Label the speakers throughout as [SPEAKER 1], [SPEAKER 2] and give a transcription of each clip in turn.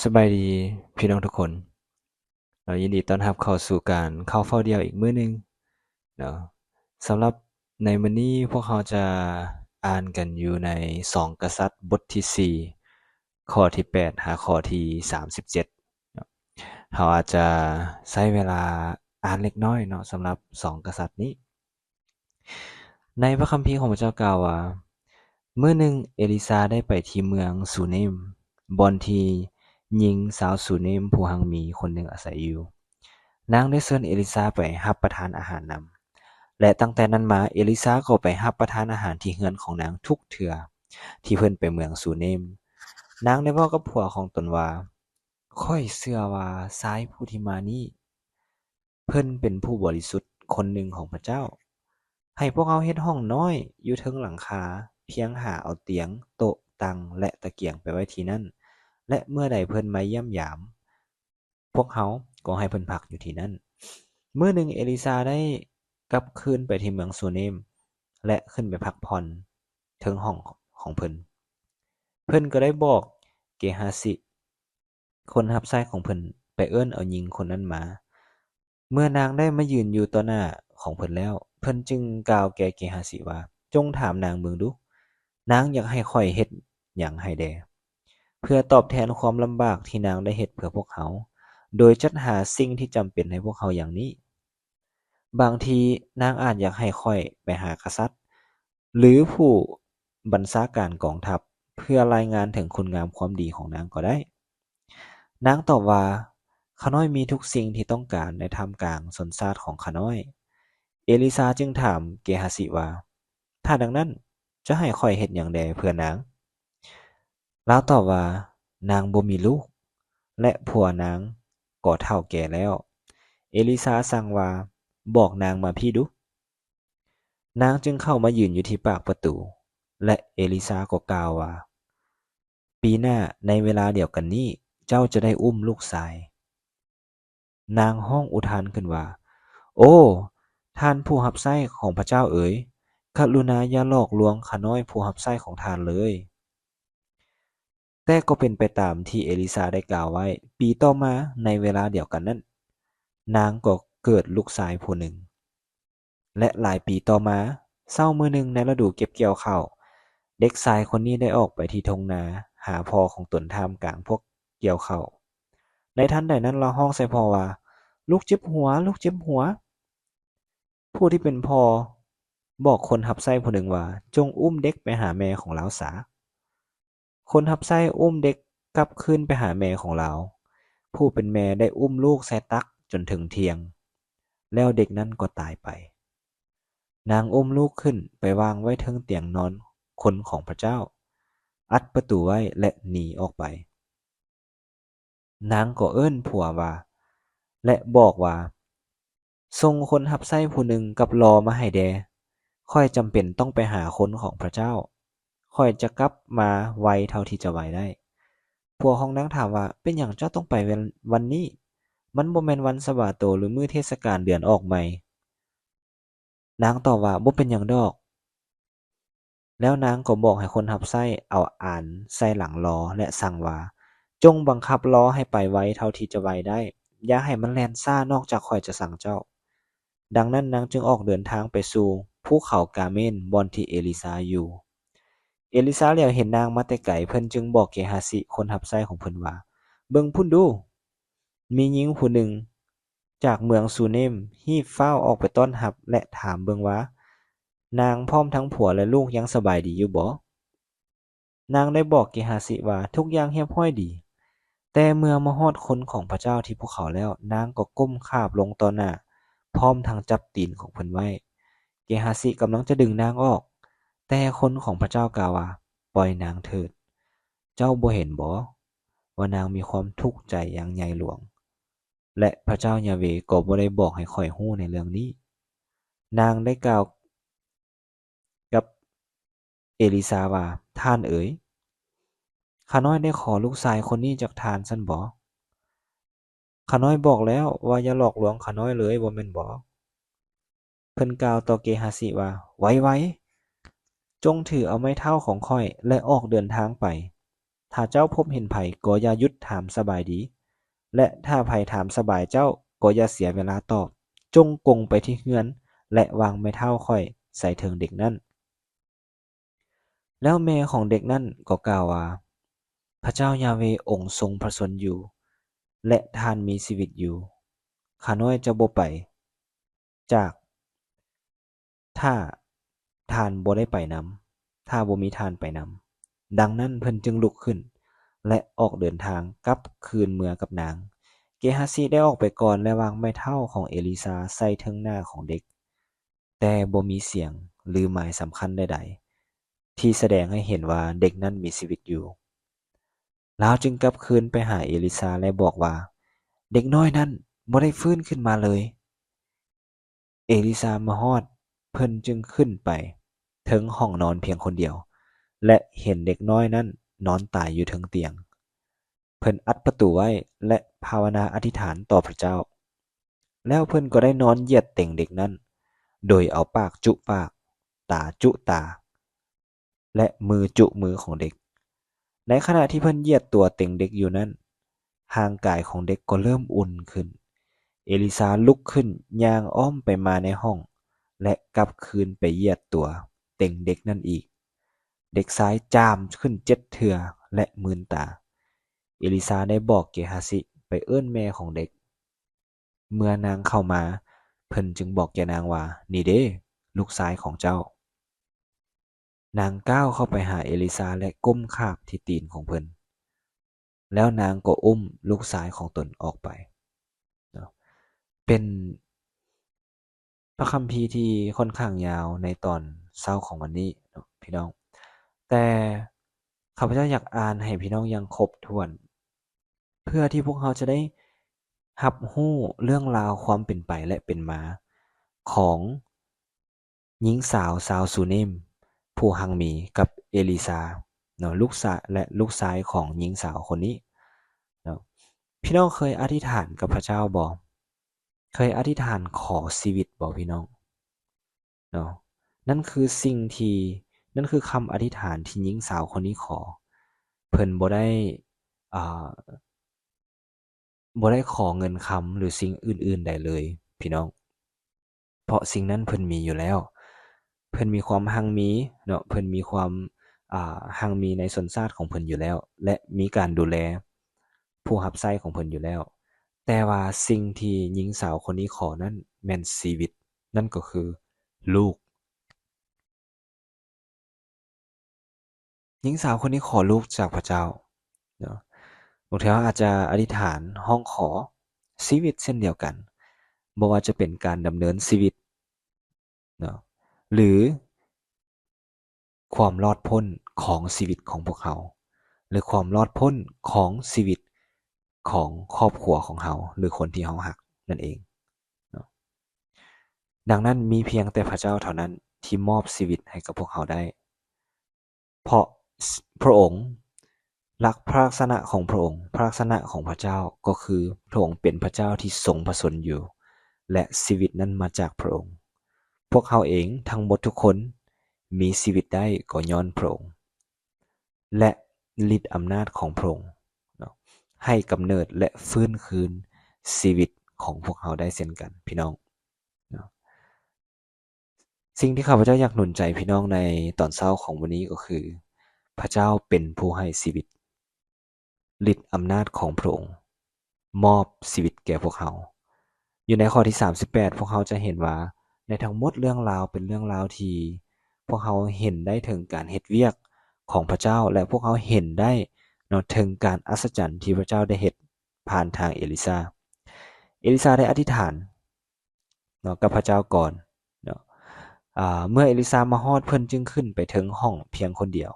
[SPEAKER 1] สบายดีพี่น้องทุกคนยินดีต้อนรับเข้าสู่การเข้าเฝ้าเดียวอีกมื้อหนึ่งเนาะสำหรับในมื้อนี้พวกเราจะอ่านกันอยู่ใน2กษัตริย์บทที่4ข้อที่8หาข้อที่37เนาะเราอาจจะใช้เวลาอ่านเล็กน้อยเนาะสำหรับ2กษัตริย์นี้ในพระคัมภีร์ของพระเจ้ากล่าวว่ามื้อหนึ่งเอลิซาได้ไปที่เมืองซูเนมบ่อนที่หญิงสาวซูเนมผู้หังมีคนหนึ่งอาศัยอยู่ นางได้เชิญเอลิซาไปรับประทานอาหารนำและตั้งแต่นั้นมาเอลิซาก็ไปรับประทานอาหารที่เฮือนของนางทุกเทื่อที่เพิ่นไปเมืองซูเนมนางได้เว้ากับผัวของตนว่าข้อยเชื่อว่าชายผู้ที่มานี้เพิ่นเป็นผู้บริสุทธิ์คนหนึ่งของพระเจ้าให้พวกเราเฮ็ดห้องน้อยอยู่เทิงหลังคาเพียงหาเอาเตียงโต๊ะตังและตะเกียงไปไว้ที่นั่นและเมื่อใดเพิ่นมาเยี่ยมยามพวกเราก็ให้เพิ่นพักอยู่ที่นั่น มื้อหนึ่งเอลิซาได้กลับคืนไปที่เมืองซูเนมและขึ้นไปพักผ่อนเทิงห้องของเพิ่นเพิ่นก็ได้บอกเกฮาซิคนรับใช้ของเพิ่นไปเอิ้นเอาหญิงคนนั้นมาเมื่อนางได้มายืนอยู่ต่อหน้าของเพิ่นแล้วเพิ่นจึงกล่าวแก่เกฮาซิว่าจงถามนางเบิ่งดูนางอยากให้ข้อยเฮ็ดหยังให้แด่เพื่อตอบแทนความลำบากที่นางได้เฮ็ดเพื่อพวกเขาโดยจัดหาสิ่งที่จำเป็นให้พวกเขาอย่างนี้ บางทีนางอาจอยากให้ข้อยไปหากษัตริย์หรือผู้บัญชาการกองทัพเพื่อรายงานถึงคุณงามความดีของนางก็ได้นางตอบว่าข้าน้อยมีทุกสิ่งที่ต้องการในท่ามกลางชนชาติของข้าน้อยเอลิซาจึงถามเกฮาซิว่าถ้าดังนั้นจะให้ข้อยเฮ็ดหยังแด่เพื่อนางลาวตอบว่านางบ่มีลูกและผัวนางก็เฒ่าแก่แล้วเอลิซาสั่งว่าบอกนางมาพี่ดู นางจึงเข้ามายืนอยู่ที่ปากประตูและเอลิซาก็กล่าวว่าปีหน้าในเวลาเดียวกันนี้เจ้าจะได้อุ้มลูกชายนางห้องอุทานขึ้นว่าโอ้ท่านผู้รับใช้ของพระเจ้าเอ๋ยกรุณาอย่าหลอกลวงข้าน้อยผู้รับใช้ของท่านเลยแต่ก็เป็นไปตามที่เอลิซาได้กล่าวไว้ปีต่อมาในเวลาเดียวกันนั้นนางก็เกิดลูกชายผู้หนึ่ง และหลายปีต่อมาเช้ามื้อหนึ่งในฤดูเก็บเกี่ยวข้าวเด็กชายคนนี้ได้ออกไปที่ทุ่งนาหาพ่อของตนท่ามกลางพวกเกี่ยวข้าวในทันใดนั้นเราร้องใส่พ่อว่าลูกเจ็บหัวลูกเจ็บหัวผู้ที่เป็นพ่อบอกคนรับใช้ผู้หนึ่งว่าจงอุ้มเด็กไปหาแม่ของเราซะคนรับใช้อุ้มเด็กกลับคืนไปหาแม่ของเราผู้เป็นแม่ได้อุ้มลูกใส่ตักจนถึงเที่ยงแล้วเด็กนั้นก็ตายไป นางอุ้มลูกขึ้นไปวางไว้เทิงเตียงนอนคนของพระเจ้าอัดประตูไว้และหนีออกไปนางก็เอิ้นผัวว่าและบอกว่าส่งคนรับใช้ผู้หนึ่งกับลอมาให้แดข้อยจำเป็นต้องไปหาคนของพระเจ้าข้อยจะกลับมาไวเท่าที่จะไวได้ผัวของนางถามว่าเป็นหยังเจ้าต้องไปวันนี้มันบ่แม่นวันสะบาโตหรือมื้อเทศกาลเดือนออกใหม่นางตอบว่าบ่เป็นหยังดอก แล้วนางก็บอกให้คนรับใช้เอาอ่านใส่หลังล้อและสั่งว่าจงบังคับล้อให้ไปไวเท่าที่จะไวได้อย่าให้มันแล่นช้านอกจากข้อยจะสั่งเจ้าดังนั้นนางจึงออกเดินทางไปสู่ภูเขากาเมนบ่อนที่เอลิซาอยู่เอลิซาเหลียวเห็นนางมาแต่ไกลเพิ่นจึงบอกเกฮาซิคนรับใช้ของเพิ่นว่าเบิ่งพุ่นดูมีหญิงผู้หนึ่งจากเมืองซูเนมรีบฟ้าวออกไปต้อนรับและถามเบิ่งว่านางพร้อมทั้งผัวและลูกยังสบายดีอยู่บ่ นางได้บอกเกฮาซิว่าทุกอย่างเรียบร้อยดีแต่เมื่อมาฮอดคนของพระเจ้าที่ภูเขาแล้วนางก็ก้มคาบลงต่อหน้าพร้อมทั้งจับตีนของเพิ่นไว้เกฮาซิกำลังจะดึงนางออกแต่คนของพระเจ้ากล่าวว่าปล่อยนางเถิดเจ้าบ่เห็นบ่ว่านางมีความทุกข์ใจอย่างใหญ่หลวงและพระเจ้ายาห์เวห์ก็บ่ได้บอกให้ข้อยรู้ในเรื่องนี้นางได้กล่าวกับเอลิซาว่าท่านเอ๋ย ข้าน้อยได้ขอลูกชายคนนี้จากท่านซั้นบ่ข้าน้อยบอกแล้วว่าอย่าหลอกลวงข้าน้อยเลยบ่แม่นบ่เพิ่นกล่าวต่อเกฮาซิว่าไว้ๆจงถือเอาไม้เท้าของข้อยและออกเดินทางไป
[SPEAKER 2] ถ้าเจ้าพบเห็นไผก็อย่าหยุดถามสบายดี และถ้าไผถามสบายเจ้าก็อย่าเสียเวลาตอบ จงกงไปที่เรือน และวางไม้เท้าค่อยใส่เทิงเด็กนั้น แล้วแม่ของเด็กนั้นก็กล่าวว่า พระเจ้ายาห์เวห์องค์ทรงพระชนม์อยู่ และท่านมีชีวิตอยู่ ข้าน้อยจะบ่ไป จากถ้าท่านบ่ได้ไปนำ ถ้าบ่มีท่านไปนำ ดังนั้นเพิ่นจึงลุกขึ้น และออกเดินทางกลับคืนเมืองกับนาง เกฮาซิได้ออกไปก่อนและวางไม้เท้าของเอลิซาใส่เทิงหน้าของเด็ก แต่บ่มีเสียงหรือหมายสำคัญใดๆที่แสดงให้เห็นว่าเด็กนั้นมีชีวิตอยู่ลาวจึงกลับคืนไปหาเอลิซาและบอกว่า เด็กน้อยนั้นบ่ได้ฟื้นขึ้นมาเลย เอลิซามาฮอดเพิ่นจึงขึ้นไปถึงห้องนอนเพียงคนเดียว และเห็นเด็กน้อยนั้นนอนตายอยู่เทิงเตียง เพิ่นอัดประตูไว้และภาวนาอธิษฐานต่อพระเจ้า แล้วเพิ่นก็ได้นอนเหยียดเต่งเด็กนั้น โดยเอาปากจุปาก ตาจุตา และมือจุมือของเด็ก ในขณะที่เพิ่นเหยียดตัวเต่งเด็กอยู่นั้นร่างกายของเด็กก็เริ่มอุ่นขึ้น เอลิซาลุกขึ้นย่างอ้อมไปมาในห้อง และกลับคืนไปเหยียดตัวเต่งเด็กนั่นอีก เด็กซ้ายจามขึ้น7 เทื่อและมืนตา เอลิซาได้บอกเกฮาซิไปเอิ้นแม่ของเด็ก เมื่อนางเข้ามาเพิ่นจึงบอกแก่นางว่า นี่เด้ลูกชายของเจ้า นางก้าวเข้าไปหาเอลิซาและก้มคาบที่ตีนของเพิ่น แล้วนางก็อุ้มลูกชายของตนออกไป เป็นพระคัมภีร์ที่ค่อนข้างยาวในตอนเช้าของวันนี้พี่น้อง แต่ข้าพเจ้าอยากอ่านให้พี่น้องอย่างครบถ้วน เพื่อที่พวกเราจะได้รับรู้เรื่องราวความเป็นไปและเป็นมาของหญิงสาวชาวซูเนมผู้หังมีกับเอลิซาเนาะลูกชายของหญิงสาวคนนี้เนาะพี่น้องเคยอธิษฐานกับพระเจ้าบ่เคยอธิษฐานขอชีวิตบ่พี่น้องเนาะนั่นคือสิ่งที่นั่นคือคำอธิษฐานที่หญิงสาวคนนี้ขอเพิ่นบ่ได้อ่าบ่ได้ขอเงินคำหรือสิ่งอื่นๆใดเลยพี่น้องเพราะสิ่งนั้นเพิ่นมีอยู่แล้วเพิ่นมีความรั่งมีเนาะเพิ่นมีความรั่งมีในชนชาติของเพิ่นอยู่แล้วและมีการดูแลผู้รับใช้ของเพิ่นอยู่แล้วแต่ว่าสิ่งที่หญิงสาวคนนี้ขอนั้นแม่นชีวิตนั่นก็คือลูกหญิงสาวคนนี้ขอลูกจากพระเจ้าเนาะบางทีเราอาจจะอธิษฐานห้องขอชีวิตเช่นเดียวกันบ่ว่าจะเป็นการดำเนินชีวิตเนาะหรือความรอดพ้นของชีวิตของพวกเขาหรือความรอดพ้นของชีวิตของครอบครัวของเขาหรือคนที่เขารักนั่นเองเนาะดังนั้นมีเพียงแต่พระเจ้าเท่านั้นที่มอบชีวิตให้กับพวกเขาได้เพราะพระองค์พระลักษณะของพระองค์พระลักษณะของพระเจ้าก็คือพระองค์เป็นพระเจ้าที่ทรงพระชนม์อยู่และชีวิตนั้นมาจากพระองค์พวกเขาเองทั้งหมดทุกคนมีชีวิตได้ก็ย้อนพระองค์และฤทธิ์อำนาจของพระองค์ให้กำเนิดและฟื้นคืนชีวิตของพวกเขาได้เช่นกันพี่น้องสิ่งที่ข้าพเจ้าอยากหนุนใจพี่น้องในตอนเช้าของวันนี้ก็คือพระเจ้าเป็นผู้ให้ชีวิตฤทธิ์อำนาจของพระองค์มอบชีวิตแก่พวกเขาอยู่ในข้อที่38พวกเขาจะเห็นว่าในทั้งหมดเรื่องราวเป็นเรื่องราวที่พวกเขาเห็นได้ถึงการเฮ็ดเวียกของพระเจ้าและพวกเขาเห็นได้เนาะถึงการอัศจรรย์ที่พระเจ้าได้เฮ็ดผ่านทางเอลิซาได้อธิษฐานเนาะกับพระเจ้าก่อนเนาะเมื่อเอลิซามาฮอดเพิ่นจึงขึ้นไปถึงห้องเพียงคนเดียว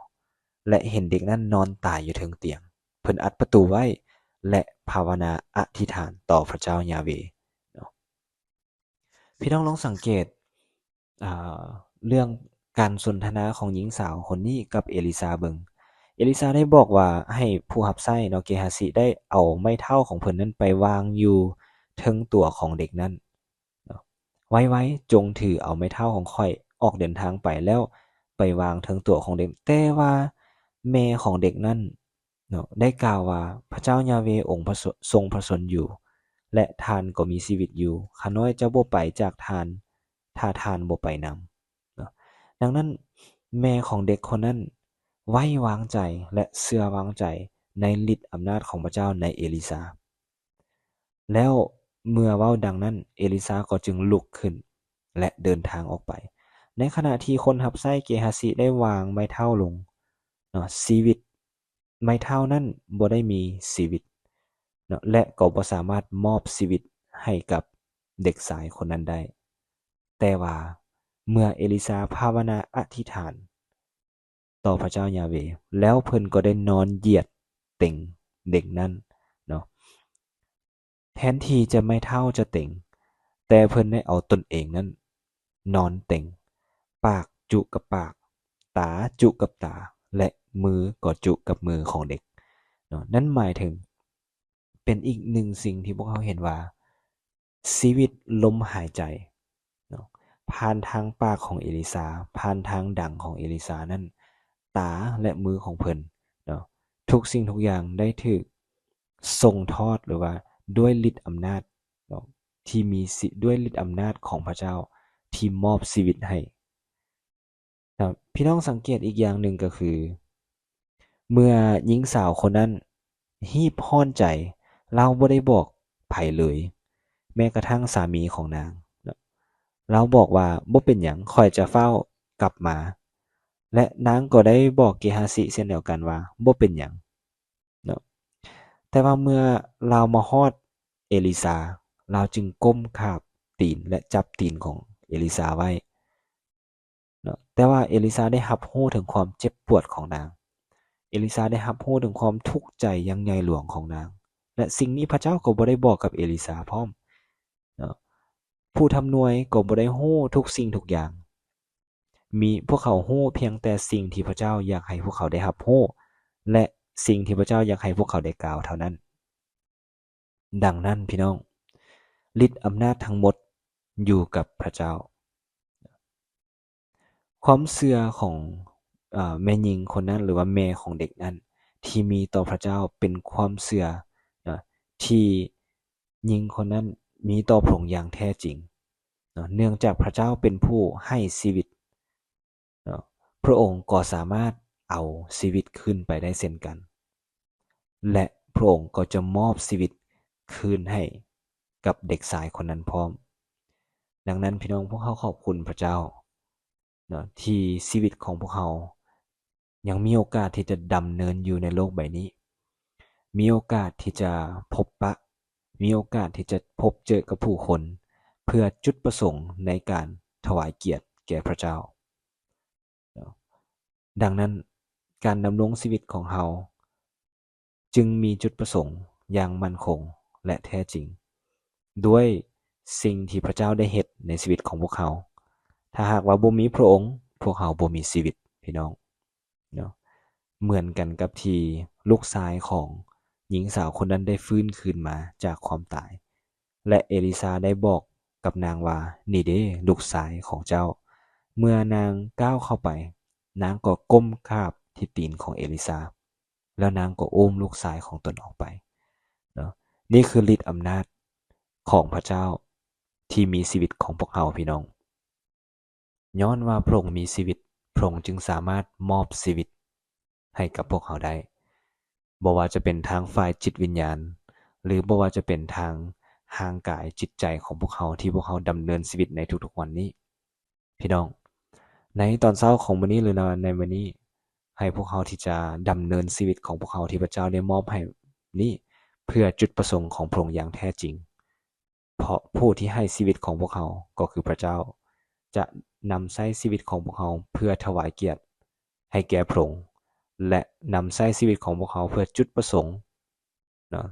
[SPEAKER 2] และเห็นเด็กนั้นนอนตายอยู่เทิงเตียงเพิ่นอัดประตูไว้และภาวนาอธิษฐานต่อพระเจ้ายาห์เวห์เนาะพี่น้องลองสังเกตเรื่องการสนทนาของหญิงสาวคนนี้กับเอลิซาเบิงเอลิซาได้บอกว่าให้ผู้รับใช้เนาะเกฮาซิได้เอาไม้เท้าของเพิ่นนั้นไปวางอยู่เทิงตัวของเด็กนั้นเนาะไว้จงถือเอาไม้เท้าของข้อยออกเดินทางไปแล้วไปวางเทิงตัวของเด็กแต่ว่าแม่ของเด็กนั้น เนาะได้กล่าวว่าพระเจ้ายาเวห์องค์ทรงพระชนอยู่และท่านก็มีชีวิตอยู่ข้าน้อยจะบ่ไปจากท่านถ้าท่านบ่ไปนำเนาะดังนั้นแม่ของเด็กคนนั้นไว้วางใจและเชื่อวางใจในฤทธิ์อำนาจของพระเจ้าในเอลิซาแล้วเมื่อเว้าดังนั้นเอลิซาก็จึงลุกขึ้นและเดินทางออกไปในขณะที่คนรับใช้เกฮาซิได้วางไม้เท้าลงเนาะชีวิตไม้เท้านั้นบ่ได้มีชีวิตเนาะและก็บ่สามารถมอบชีวิตให้กับเด็กสายคนนั้นได้แต่ว่าเมื่อเอลิซาภาวนาอธิษฐานต่อพระเจ้ายาเวห์แล้วเพิ่นก็ได้นอนเหยียดเต็งเด็กนั้นเนาะแทนที่จะไม้เท้าจะเต็งแต่เพิ่นได้เอาตนเองนั้นนอนเต็งปากจุกับปากตาจุกับตาและมือก็จุกับมือของเด็กเนาะนั่นหมายถึงเป็นอีกหนึ่งสิ่งที่พวกเขาเห็นว่าชีวิตลมหายใจเนาะผ่านทางปากของเอลิซาผ่านทางดังของเอลิซานั้นตาและมือของเพิ่นเนาะทุกสิ่งทุกอย่างได้ถูกส่งทอดหรือว่าด้วยฤทธิ์อำนาจเนาะที่มีด้วยฤทธิ์อำนาจของพระเจ้าที่มอบชีวิตให้ครับพี่น้องสังเกตอีกอย่างหนึ่งก็คือเมื่อหญิงสาวคนนั้นฮีบห้อนใจเราบ่ได้บอกไผเลยแม้กระทั่งสามีของนางเราบอกว่าบ่เป็นหยังข้อยจะเฝ้ากลับมาและนางก็ได้บอกเกฮาซิเช่นเดียวกันว่าบ่เป็นหยังเนาะแต่ว่าเมื่อเรามาฮอดเอลิซาเราจึงก้มคาบตีนและจับตีนของเอลิซาไว้เนาะแต่ว่าเอลิซาได้รับรู้ถึงความเจ็บปวดของนางเอลิซาได้รับรู้ถึงความทุกข์ใจอยังใหญ่หลวงของนางและสิ่งนี้พระเจ้าก็บ่ได้บอกกับเอลิซาพร้อมเนาะผู้ทำนวยก็บ่ได้รู้ทุกสิ่งทุกอย่างมีพวกเขารู้เพียงแต่สิ่งที่พระเจ้าอยากให้พวกเขาได้รับรู้และสิ่งที่พระเจ้าอยากให้พวกเขาได้กล่าวเท่านั้นดังนั้นพี่น้องฤทธิ์อำนาจทั้งหมดอยู่กับพระเจ้าความเชื่อของแม่หญิงคนนั้นหรือว่าแม่ของเด็กนั้นที่มีต่อพระเจ้าเป็นความเชื่อที่หญิงคนนั้นมีต่อพระองค์อย่างแท้จริงเนื่องจากพระเจ้าเป็นผู้ให้ชีวิตพระองค์ก็สามารถเอาชีวิตขึ้นไปได้เช่นกันและพระองค์ก็จะมอบชีวิตคืนให้กับเด็กชายคนนั้นพร้อมดังนั้นพี่น้องพวกเขาขอบคุณพระเจ้าที่ชีวิตของพวกเขายังมีโอกาสที่จะดำเนินอยู่ในโลกใบนี้มีโอกาสที่จะพบปะมีโอกาสที่จะพบเจอกับผู้คนเพื่อจุดประสงค์ในการถวายเกียรติแก่พระเจ้าดังนั้นการดำรงชีวิตของเราจึงมีจุดประสงค์อย่างมั่นคงและแท้จริงด้วยสิ่งที่พระเจ้าได้เฮ็ดในชีวิตของพวกเขาถ้าหากว่าบ่มีพระองค์พวกเขาบ่มีชีวิตพี่น้องเนาะเหมือนกันกับที่ลูกชายของหญิงสาวคนนั้นได้ฟื้นคืนมาจากความตายและเอลิซาได้บอกกับนางว่านี่เด้ลูกชายของเจ้าเมื่อนางก้าวเข้าไปนางก็ก้มคาบที่ตีนของเอลิซาแล้วนางก็อุ้มลูกชายของตนออกไปเนาะนี่คือฤทธิ์อำนาจของพระเจ้าที่มีชีวิตของพวกเราพี่น้องย้อนว่าพระองค์มีชีวิตพระองค์จึงสามารถมอบชีวิตให้กับพวกเขาได้บ่ว่าจะเป็นทางฝ่ายจิตวิญญาณหรือบ่ว่าจะเป็นทางร่างกายจิตใจของพวกเขาที่พวกเขาดำเนินชีวิตในทุกๆวันนี้พี่น้องในตอนเช้าของมื้อนี้หรือในมื้อนี้ให้พวกเขาที่จะดำเนินชีวิตของพวกเขาที่พระเจ้าได้มอบให้นี้เพื่อจุดประสงค์ของพระองค์อย่างแท้จริงเพราะผู้ที่ให้ชีวิตของพวกเขาก็คือพระเจ้าจะนำใช้ชีวิตของพวกเขาเพื่อถวายเกียรติให้แก่พระองค์และนำใช้ชีวิตของพวกเขาเพื่อจุดประสงค์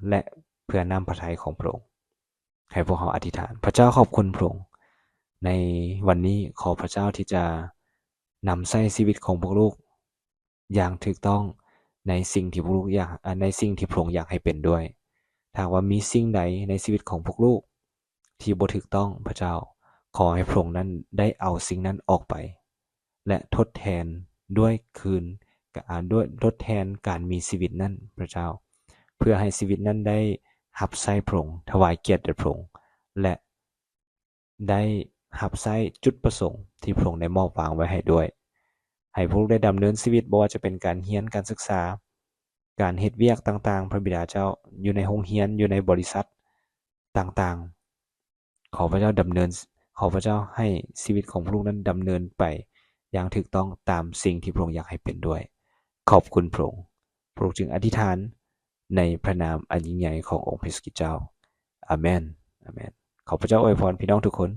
[SPEAKER 2] และเพื่อนำพระทัยของพระองค์ให้พวกเขาอธิษฐานพระเจ้าขอบคุณพระองค์ในวันนี้ขอพระเจ้าที่จะนำใช้ชีวิตของพวกลูกอย่างถูกต้องในสิ่งที่พวกลูกอยากในสิ่งที่พระองค์อยากให้เป็นด้วยถ้าว่ามีสิ่งใดในชีวิตของพวกลูกที่บ่ถูกต้องพระเจ้าขอให้พระองค์นั้นได้เอาสิ่งนั้นออกไปและทดแทนด้วยคืน ด้วยทดแทนการมีชีวิตนั้นพระเจ้าเพื่อให้ชีวิตนั้นได้รับใช้พระองค์ถวายเกียรติแด่พระองค์และได้รับใช้จุดประสงค์ที่พระองค์ได้มอบวางไว้ให้ด้วยให้พวกได้ดำเนินชีวิตบ่ว่าจะเป็นการเรียนการศึกษาการเฮ็ดเวียกต่างๆพระบิดาเจ้าอยู่ในโรงเรียนอยู่ในบริษัทต่างๆขอพระเจ้าให้ชีวิตของพระองค์นั้นดำเนินไปอย่างถูกต้องตามสิ่งที่พระองค์อยากให้เป็นด้วยขอบคุณพระองค์จึงอธิษฐานในพระนามอันยิ่งใหญ่ขององค์พระคริสต์เจ้าอาเมนอาเมนขอพระเจ้าอวยพรพี่น้องทุกคน